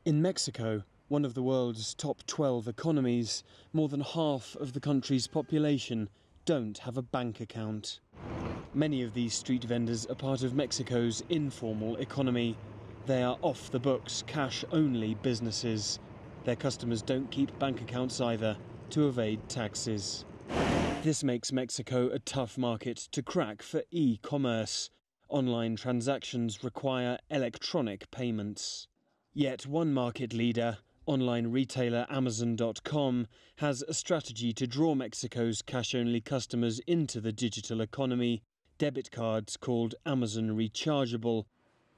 In Mexico, one of the world's top 12 economies, more than half of the country's population don't have a bank account. Many of these street vendors are part of Mexico's informal economy. They are off-the-books, cash-only businesses. Their customers don't keep bank accounts either, to evade taxes. This makes Mexico a tough market to crack for e-commerce. Online transactions require electronic payments. Yet one market leader, online retailer Amazon.com, has a strategy to draw Mexico's cash-only customers into the digital economy. Debit cards called Amazon Rechargeable.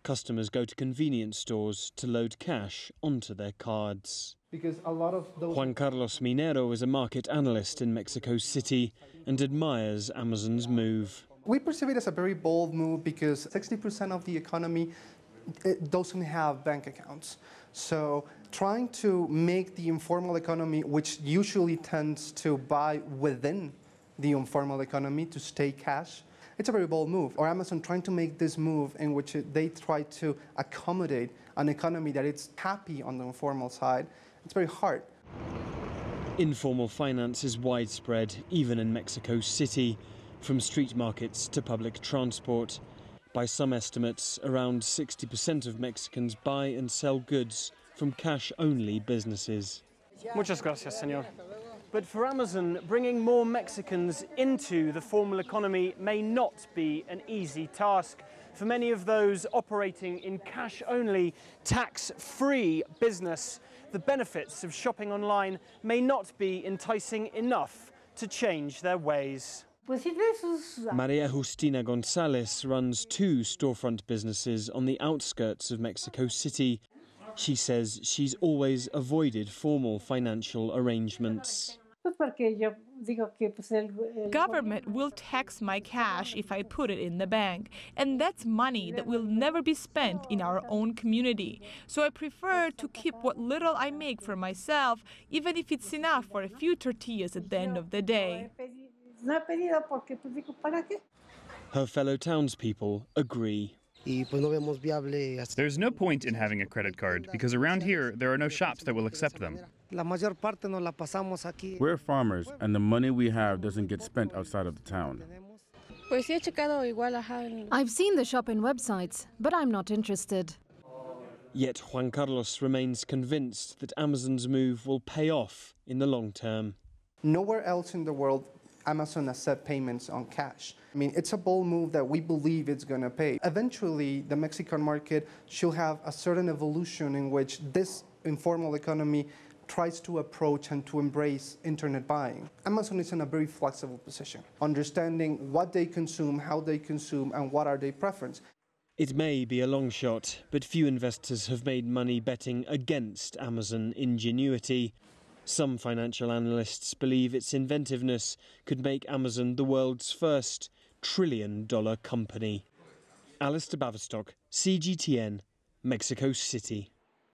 Customers go to convenience stores to load cash onto their cards. Because a lot of those... Juan Carlos Minero is a market analyst in Mexico City and admires Amazon's move. We perceive it as a very bold move because 60% of the economy doesn't have bank accounts. So trying to make the informal economy, which usually tends to buy within the informal economy to stay cash, it's a very bold move. Or Amazon trying to make this move in which they try to accommodate an economy that is happy on the informal side. It's very hard. Informal finance is widespread, even in Mexico City, from street markets to public transport. By some estimates, around 60% of Mexicans buy and sell goods from cash-only businesses. Muchas gracias, señor. But for Amazon, bringing more Mexicans into the formal economy may not be an easy task. For many of those operating in cash-only, tax-free business, the benefits of shopping online may not be enticing enough to change their ways. Maria Justina Gonzalez runs two storefront businesses on the outskirts of Mexico City. She says she's always avoided formal financial arrangements. Government will tax my cash if I put it in the bank, and that's money that will never be spent in our own community. So I prefer to keep what little I make for myself, even if it's enough for a few tortillas at the end of the day. Her fellow townspeople agree. There's no point in having a credit card because around here there are no shops that will accept them. We're farmers and the money we have doesn't get spent outside of the town. I've seen the shopping websites, but I'm not interested. Yet Juan Carlos remains convinced that Amazon's move will pay off in the long term. Nowhere else in the world Amazon accepts payments on cash. I mean, it's a bold move that we believe it's going to pay. Eventually, the Mexican market should have a certain evolution in which this informal economy tries to approach and to embrace internet buying. Amazon is in a very flexible position, understanding what they consume, how they consume, and what are their preferences. It may be a long shot, but few investors have made money betting against Amazon ingenuity. Some financial analysts believe its inventiveness could make Amazon the world's first trillion-dollar company. Alistair Baverstock, CGTN, Mexico City.